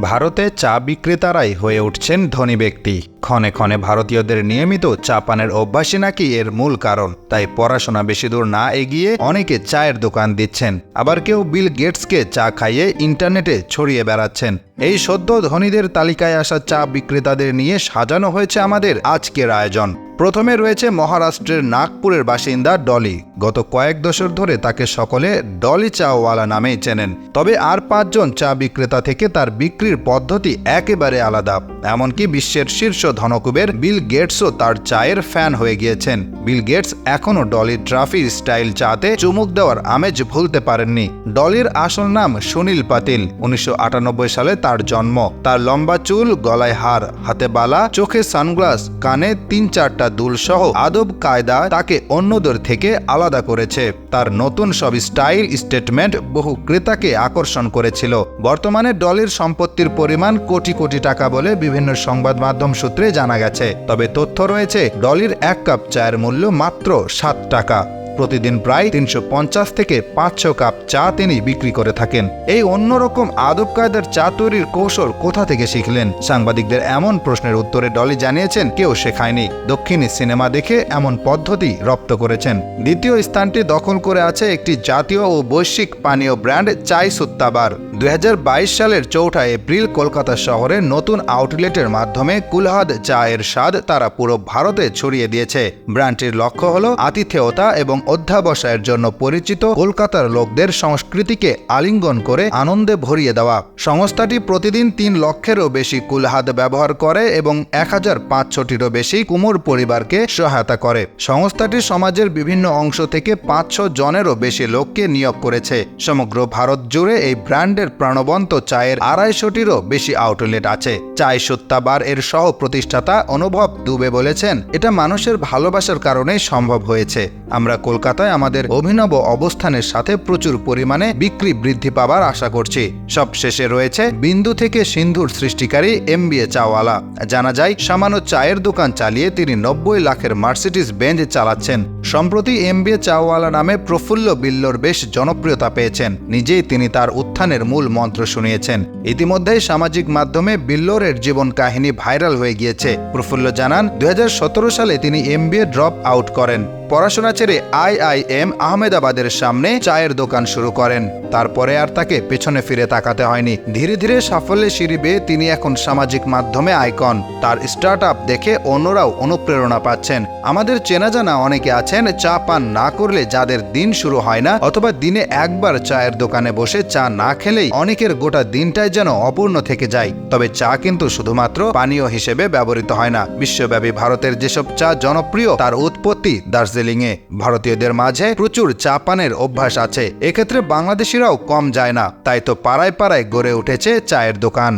ভারতে চা বিক্রেতারাই হয়ে উঠছেন ধনী ব্যক্তি। ক্ষণে ক্ষণে ভারতীয়দের নিয়মিত চা পানের অভ্যাসই নাকি এর মূল কারণ। তাই পড়াশোনা বেশি দূর না এগিয়ে অনেকে চায়ের দোকান দিচ্ছেন, আবার কেউ বিল গেটসকে চা খাইয়ে ইন্টারনেটে ছড়িয়ে বেড়াচ্ছেন। এই সদ্য ধনীদের তালিকায় আসা চা বিক্রেতাদের নিয়ে সাজানো হয়েছে আমাদের আজকের আয়োজন। প্রথমে রয়েছে মহারাষ্ট্রের নাগপুরের বাসিন্দা ডলি। গত কয়েক দশক ধরে তাকে সকলে ডলি চাওয়ালা নামেই চেনেন। তবে আর 5 জন চা বিক্রেতা থেকে তার বিক্রির পদ্ধতি একেবারে আলাদা। এমনকি বিশ্বের শীর্ষ ধনকুবের বিল গেটসও তার চায়ের ফ্যান হয়ে গিয়েছেন। বিল গেটস এখনও ডলির ট্রাফি স্টাইল চাতে চুমুক দেওয়ার আমেজ ভুলতে পারেননি। ডলির আসল নাম সুনীল পাতিল। 1998 সালে তার জন্ম। তার লম্বা চুল, গলায় হার, হাতে বালা, চোখে সানগ্লাস, কানে 3-4টা দুল সহ আদব কায়দা তাকে অন্যদের থেকে আলাদা করেছে। তার নতুন সব স্টাইল স্টেটমেন্ট বহু ক্রেতাকে আকর্ষণ করেছিল। বর্তমানে ডলির সম্পত্তির পরিমাণ কোটি কোটি টাকা বলে বিভিন্ন সংবাদ মাধ্যম সূত্রে জানা গেছে। তবে তথ্য রয়েছে, ডলির 1 কাপ চায়ের মূল্য মাত্র 7 টাকা। প্রতিদিন প্রায় 350 থেকে 500 কাপ চা তিনি বিক্রি করে থাকেন। এই অন্যরকম আদব কায়দার চা তৈরির কৌশল কোথা থেকে শিখলেন? সাংবাদিকদের এমন প্রশ্নের উত্তরে ডলি জানিয়েছেন, কেউ শেখায়নি, দক্ষিণী সিনেমা দেখে এমন পদ্ধতি রপ্ত করেছেন। দ্বিতীয় স্থানটি দখল করে আছে একটি জাতীয় ও বৈশ্বিক পানীয় ব্র্যান্ড চাই সুত্তাবার। 2022 সালের 4 এপ্রিল কলকাতা শহরে নতুন আউটলেটের মাধ্যমে কুলহাদ চায়ের স্বাদ তারা পুরো ভারতে ছড়িয়ে দিয়েছে। ব্র্যান্ডটির লক্ষ্য হল আতিথেয়তা এবং অধ্যাবসায়ের জন্য পরিচিত কলকাতার লোকদের সংস্কৃতিকে আলিঙ্গন করে আনন্দে ভরিয়ে দেওয়া। সংস্থাটি প্রতিদিন 3 লক্ষেরও বেশি কুলহাদ ব্যবহার করে এবং 1500টিরও বেশি কুমোর পরিবারকে সহায়তা করে। সংস্থাটি সমাজের বিভিন্ন অংশ থেকে 500 জনেরও বেশি লোককে নিয়োগ করেছে। সমগ্র ভারত জুড়ে এই ব্র্যান্ডের প্রাণবন্ত চায়ের 250টিরও বেশি আউটলেট আছে। চাই সুত্তাবার এর সহ প্রতিষ্ঠাতা অনুভব দুবে বলেছেন, এটা মানুষের ভালোবাসার কারণেই সম্ভব হয়েছে। আমরা কলকাতায় আমাদের অভিনব অবস্থানের সাথে প্রচুর পরিমাণে বিক্রি বৃদ্ধি পাবার আশা করছি। সব শেষে রয়েছে বিন্দু থেকে সিন্ধুর সৃষ্টিকারী MBA চাওয়ালা। জানা যায়, সামান্য চায়ের দোকান চালিয়ে তিনি 90 লাখের মার্সিডিজ বেঞ্জ চালাচ্ছেন। সম্প্রতি MBA চাওয়ালা নামে প্রফুল্ল বিল্লোর বেশ জনপ্রিয়তা পেয়েছেন। নিজেই তিনি তার উত্থানের মূল মন্ত্র শুনিয়েছেন। ইতিমধ্যেই সামাজিক মাধ্যমে বিল্লোরের জীবন কাহিনী ভাইরাল হয়ে গিয়েছে। প্রফুল্ল জানান, 2017 সালে তিনি MBA ড্রপ আউট করেন। পড়াশোনা ছেড়ে IIM আহমেদাবাদের সামনে চায়ের দোকান শুরু করেন। তারপরে আর তাকে পেছনে ফিরে তাকাতে হয়নি। ধীরে ধীরে সাফল্যের সিঁড়ি বেয়ে তিনি এখন সামাজিক মাধ্যমে আইকন। তার স্টার্টআপ দেখে অন্যরাও অনুপ্রেরণা পাচ্ছেন। আমাদের চেনা জানা অনেকে আছেন, চা পান না করলে যাদের দিন শুরু হয় না, অথবা দিনে একবার চায়ের দোকানে বসে চা না খেলেই অনেকের গোটা দিনটাই যেন অপূর্ণ থেকে যায়। তবে চা কিন্তু শুধুমাত্র পানীয় হিসেবে ব্যবহৃত হয় না। বিশ্বব্যাপী ভারতের যেসব চা জনপ্রিয়, তার উৎপত্তি দার্জিলিংয়ে। ভারতীয়দের মাঝে প্রচুর চা পানের অভ্যাস আছে। এক্ষেত্রে বাংলাদেশিরাও কম যায় না। তাই তো পাড়ায় পাড়ায় গড়ে উঠেছে চায়ের দোকান।